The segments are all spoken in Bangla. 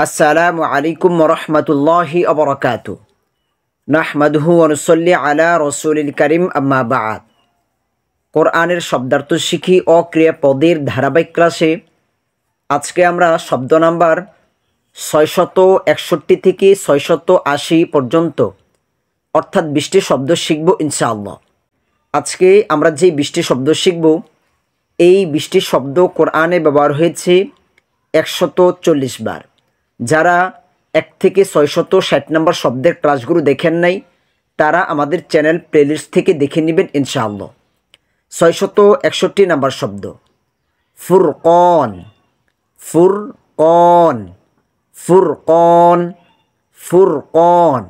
আসসালামু আলাইকুম ওয়া রাহমাতুল্লাহি ওয়া বারাকাতুহু নাহমাদুহু ওয়া নুসাল্লি আলা রাসূলিল কারীম আম্মা বা'দ। কোরআনের শব্দার্থ শিখি ও ক্রিয়াপদের ধারাবাহিক ক্লাসে আজকে আমরা শব্দ নাম্বার 661 থেকে 680 পর্যন্ত অর্থাৎ 20টি শব্দ শিখব ইনশাআল্লাহ। আজকে আমরা যে 20টি শব্দ শিখব, এই 20টি শব্দ কোরআনে ব্যবহার হয়েছে 140 বার। যারা 1 থেকে 660 নম্বর শব্দের ক্লাসগুলো দেখেন নাই, তারা আমাদের চ্যানেল প্লেলিস্ট থেকে দেখে নেবেন ইনশাআল্লাহ। 661 নম্বর শব্দ ফুরকন। ফুরকন ফুরকন ফুরকন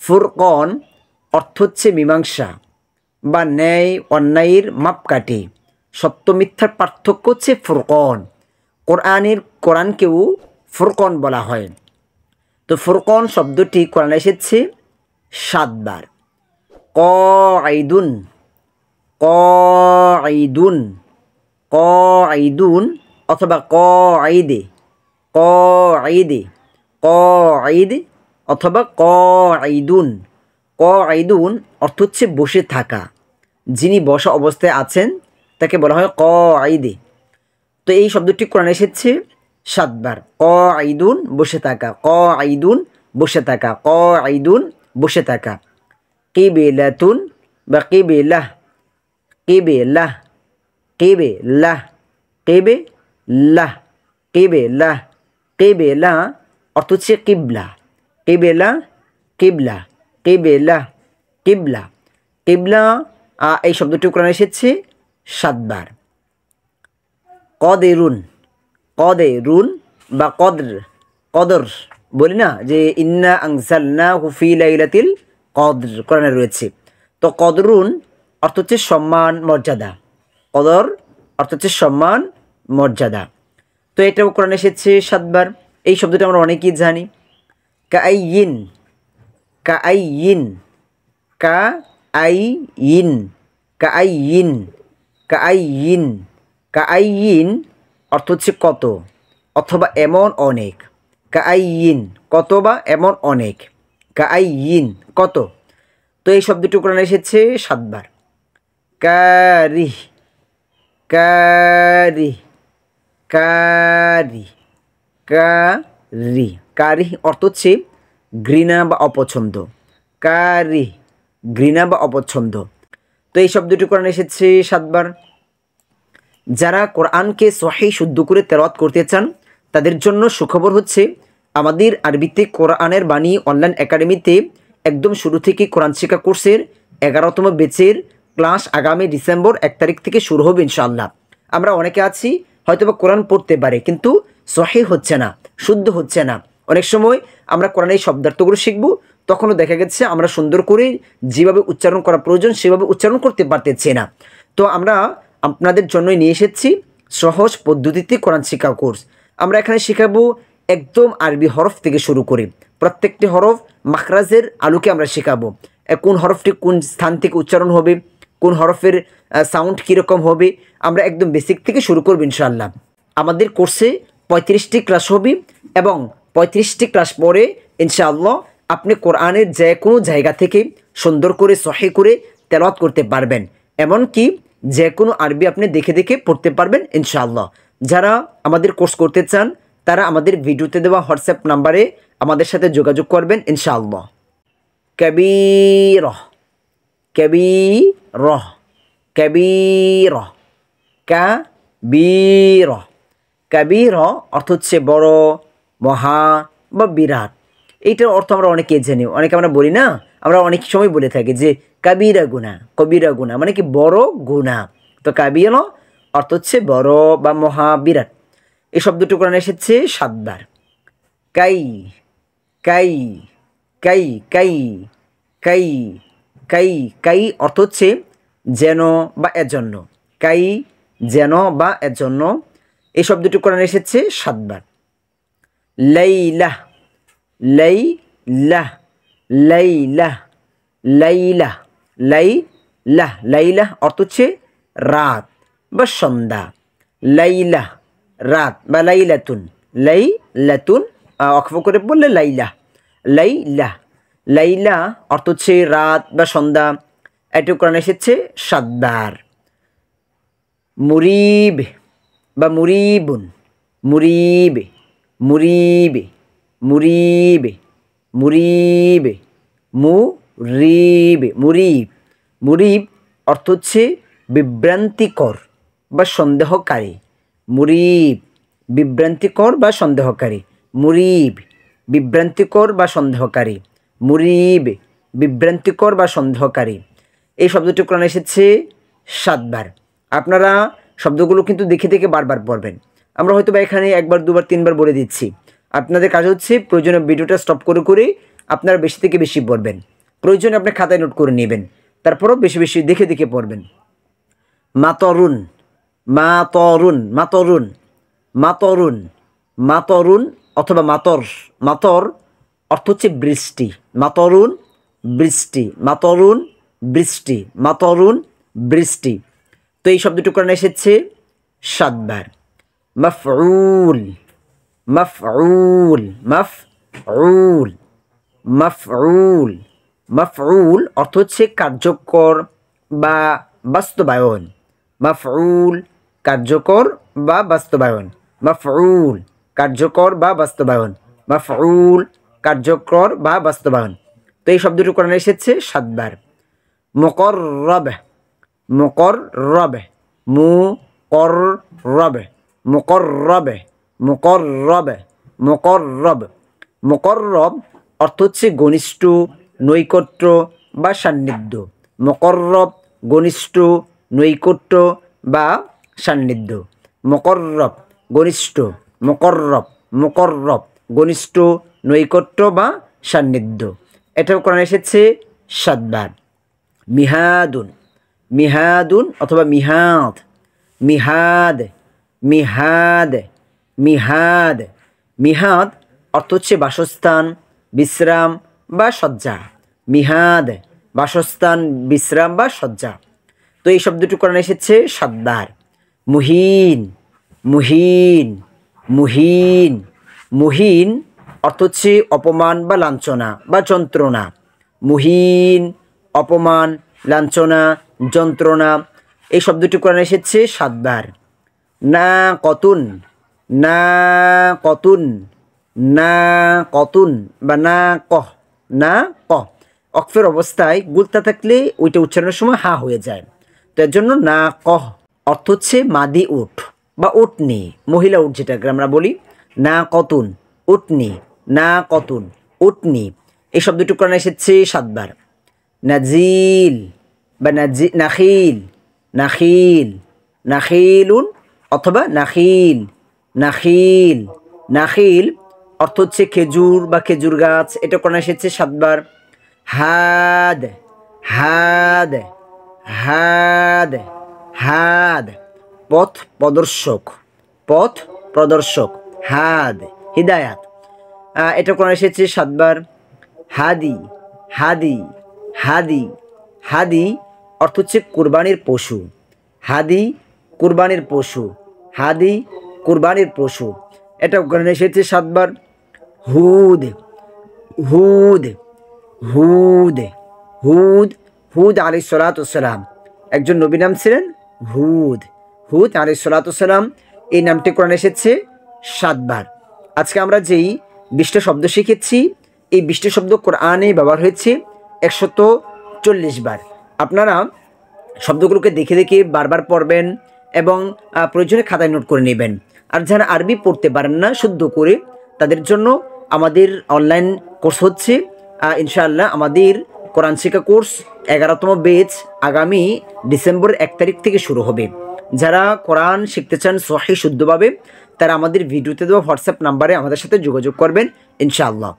ফুরকন অর্থ হচ্ছে মীমাংসা বা ন্যায় অন্যায়ের মাপকাঠি, সত্য মিথ্যার পার্থক্য হচ্ছে ফুরকন। কোরআনকেও ফুরকন বলা হয়। তো ফুরকন শব্দটি কোরআনে এসেছে 7 বার। কআইদুন কআইদুন কআইদুন অথবা কআইদে কআইদে কআইদ অথবা কআইদুন। কআইদুন অর্থ হচ্ছে বসে থাকা, যিনি বসা অবস্থায় আছেন তাকে বলা হয় কআইদে। তো এই শব্দটি কোরআনে এসেছে 7 বার। কআইদুন বসে থাকা, কআইদুন বসে থাকা, কআইদুন বসে থাকা। কিবিলাতুন বা কিবিলাহ কিবিলাহ কিবিলাহ কিবিলাহ কিবিলাহ কিবিলা অর্থ হচ্ছে কিবলা। কিবিলা কিবলা কিবিলা কিবলা কিবলা এই শব্দটি কোরআনে এসেছে 7 বার। কদেরুন কদেরুন বা কদর বলি না, যে ইন্না আনজালনাহু ফি লাইলাতিল কদর কোরআনে রয়েছে। তো কদরুন অর্থ হচ্ছে সম্মান মর্যাদা, কদর অর্থ হচ্ছে সম্মান মর্যাদা। তো এটাও কোরআনে এসেছে 7 বার। এই শব্দটা আমরা অনেকেই জানি। কাআইয়িন কাআইয়িন কাআইয়িন কাআইয়িন কাআইয়িন কাআইয়িন অর্থ হচ্ছে কত অথবা এমন অনেক। কাআইয়িন কত বা এমন অনেক, কাআইয়িন কত। তো এই শব্দটি কোরআনে এসেছে 7 বার। কারিহ কারিহ কারি কারি কারিহ অর্থ হচ্ছে ঘৃণা বা অপছন্দ। কারিহ ঘৃণা বা অপছন্দ। তো এই শব্দটি কোরআনে এসেছে 7 বার। যারা কোরআনকে সহিহ শুদ্ধ করে তেলাওয়াত করতে চান, তাদের জন্য সুখবর হচ্ছে আমাদের আরবিতে কোরআনের বাণী অনলাইন একাডেমিতে একদম শুরু থেকে কোরআন শিক্ষা কোর্সের 11তম ব্যাচের ক্লাস আগামী ডিসেম্বর 1 তারিখ থেকে শুরু হবে ইনশাআল্লাহ। আমরা অনেকে আছি হয়তোবা কোরআন পড়তে পারে, কিন্তু সহিহ হচ্ছে না, শুদ্ধ হচ্ছে না। অনেক সময় আমরা কোরআনের শব্দার্থগুলো শিখব, তখনও দেখা গেছে আমরা সুন্দর করে যেভাবে উচ্চারণ করা প্রয়োজন সেভাবে উচ্চারণ করতে পারতেছি না। তো আমরা আপনাদের জন্যই নিয়ে এসেছি সহজ পদ্ধতিতে কোরআন শিক্ষা কোর্স। আমরা এখানে শেখাবো একদম আরবি হরফ থেকে শুরু করে প্রত্যেকটি হরফ মাখরাজের আলোকে আমরা শেখাবো। কোন হরফটি কোন স্থান থেকে উচ্চারণ হবে, কোন হরফের সাউন্ড কীরকম হবে, আমরা একদম বেসিক থেকে শুরু করব ইনশাআল্লাহ। আমাদের কোর্সে 35টি ক্লাস হবে এবং 35টি ক্লাস পরে ইনশাআল্লাহ আপনি কোরআনের যে কোনো জায়গা থেকে সুন্দর করে সহিহ করে তেলাওয়াত করতে পারবেন। এমনকি যে কোনো আরবি আপনি দেখে দেখে পড়তে পারবেন ইনশাআল্লাহ। যারা আমাদের কোর্স করতে চান, তারা আমাদের ভিডিওতে দেওয়া হোয়াটসঅ্যাপ নাম্বারে আমাদের সাথে যোগাযোগ করবেন ইনশাআল্লাহ। কবীরহ কবীরহ কবীরহ কাবীরহ কাবীরহ অর্থ হচ্ছে বড়, মহা বা বিরাট। এইটার অর্থ আমরা অনেকেই জানি। অনেকে আমরা বলি না, আমরা অনেক সময় বলে থাকি যে কাবীরা গুনাহ, কবিরা গুনাহ মানে কি বড় গুনাহ। তো কাবীরা অর্থ হচ্ছে বড় বা মহা বিরাট। এই শব্দটি কোরআনে এসেছে 7 বার। কাই কাই কাই কাই কাই কাই কাই অর্থ হচ্ছে যেন বা এজন্য। কাই যেন বা এজন্য। এই শব্দটি কোরআনে এসেছে 7 বার। লাইলাহ লাইলাহ লাইলাহ লাইলাহ লাইলাহ লাইলাহ অর্থ হচ্ছে রাত বা সন্ধ্যা। লাইলাহ রাত বা লাইলাতুন লাইলাতুন অক্ষ করে বললে লাইলা। লাইলা, লাইলা অর্থ হচ্ছে রাত বা সন্ধ্যা। এটি কোরআন এসেছে 7 বার। মুরিব বা মুরিবুন, মুরিব, মুরিব, মুরিব, মুরিব, মুরিব, মুরিব। মুরিব অর্থ হচ্ছে বিভ্রান্তিকর বা সন্দেহকারী। মুরিব বিভ্রান্তিকর বা সন্দেহকারী। মুরিব বিভ্রান্তিকর বা সন্দেহকারী। মুরিব বিভ্রান্তিকর বা সন্দেহকারী। এই শব্দটি কোরআনে এসেছে 7 বার। আপনারা শব্দগুলো কিন্তু দেখে দেখে বারবার পড়বেন। আমরা হয়তো বা এখানে 1 বার 2 বার 3 বার বলে দিচ্ছি। আপনাদের কাজ হচ্ছে প্রয়োজনীয় ভিডিওটা স্টপ করে করে আপনারা বেশি থেকে বেশি পড়বেন। প্রয়োজনে আপনি খাতায় নোট করে নেবেন, তারপরও বেশি বেশি দেখে দেখে পড়বেন। মাতরুন, মাতরুন, মাতরুন, মাতরুন, মাতরুন অথবা মাতর। মাতর অর্থ হচ্ছে বৃষ্টি। মাতরুন বৃষ্টি, মাতরুন বৃষ্টি, মাতরুন বৃষ্টি। তো এই শব্দটি কোরআনে এসেছে 7 বার। মাফউল, মাফউল, মাফউল, মাফউল, মাফউল অর্থ হচ্ছে কার্যকর বা বাস্তবায়ন। মাফউল কার্যকর বা বাস্তবায়ন। মাফউল কার্যকর বা বাস্তবায়ন। মাফউল কার্যকর বা বাস্তবায়ন। তো এই শব্দটি কোরআনে এসেছে 7 বার। মুকররব, মুকররব, মুকররব, মুকররব, মুকররব, মুকররব। মুকররব অর্থ হচ্ছে ঘনিষ্ঠ, নৈকট্য বা সান্নিধ্য। মুকররব ঘনিষ্ঠ, নৈকট্য বা সান্নিধ্য। মুকররব ঘনিষ্ঠ, মুকররব, মুকররব ঘনিষ্ঠ, নৈকট্য বা সান্নিধ্য। এটাও কোরআনে এসেছে 7 বার। মিহাদুন, মিহাদুন অথবা মিহাদ, মিহাদ, মিহাদ, মিহাদ। মিহাদ অর্থ হচ্ছে বাসস্থান, বিশ্রাম বা শয্যা। মিহাদ বাসস্থান, বিশ্রাম বা শয্যা। তো এই শব্দটি কোরআনে এসেছে 7 বার। মুহিন, মুহিন, মুহিন, মুহিন অর্থ হচ্ছে অপমান বা লাঞ্ছনা বা যন্ত্রণা। মুহিন অপমান, লাঞ্ছনা, যন্ত্রণা। এই শব্দটি কোরআনে এসেছে 7 বার। না কতুন, না কতুন, না কতুন বা না কহ, না কহ। অক্ফের অবস্থায় গুলতা থাকলে ওইটা উচ্চারণের সময় হা হয়ে যায়। তো এর জন্য না কহ অর্থ হচ্ছে মাদি উট বা উটনি, মহিলা উট যেটাকে আমরা বলি। না কতুন উটনি, না কতুন উটনি। এই শব্দটি কোরআনে এসেছে 7 বার। নাজিল বা নাখিল, নাখিল, নাখিলুন অথবা নাখিল, নাখিল, নাখিল অর্থ হচ্ছে খেজুর বা খেজুর গাছ। এটা কোরআনে এসেছে 7 বার। হাদ, হাদ, হাদ, হাদ পথ প্রদর্শক, পথ প্রদর্শক। হাদ হিদায়াত। এটা কোরআনে এসেছে 7 বার। হাদি, হাদি, হাদি, হাদি অর্থ হচ্ছে কুরবানির পশু। হাদি কুরবানির পশু, হাদি কুরবানির পশু। এটা কোরআনে এসেছে 7 বার। হুদ, হুদ, হুদ, হুদ, হুদ আলাইহিস সালাতু ওয়াস সালাম একজন নবী নাম ছিলেন হুদ। হুদ আলাইহিস সালাতু ওয়াস সালাম এই নামটি কোরআনে এসেছে 7 বার। আজকে আমরা যেই 20টা শব্দ শিখেছি, এই 20টা শব্দ কোরআনে ব্যবহার হয়েছে 140 বার। আপনারা শব্দগুলোকে দেখে দেখে বারবার পড়বেন এবং প্রয়োজনে খাতায় নোট করে নেবেন। আর যারা আরবি পড়তে পারেন না শুদ্ধ করে, তাদের জন্য আমাদের অনলাইন কোর্স হচ্ছে ইনশাআল্লাহ আমাদের কোরআন শিক্ষা কোর্স 11তম ব্যাচ আগামী ডিসেম্বর 1 তারিখ থেকে শুরু হবে। যারা কোরআন শিখতে চান সহিহ শুদ্ধভাবে, তারা আমাদের ভিডিওতে দেওয়া হোয়াটসঅ্যাপ নাম্বারে আমাদের সাথে যোগাযোগ করবেন ইনশাআল্লাহ।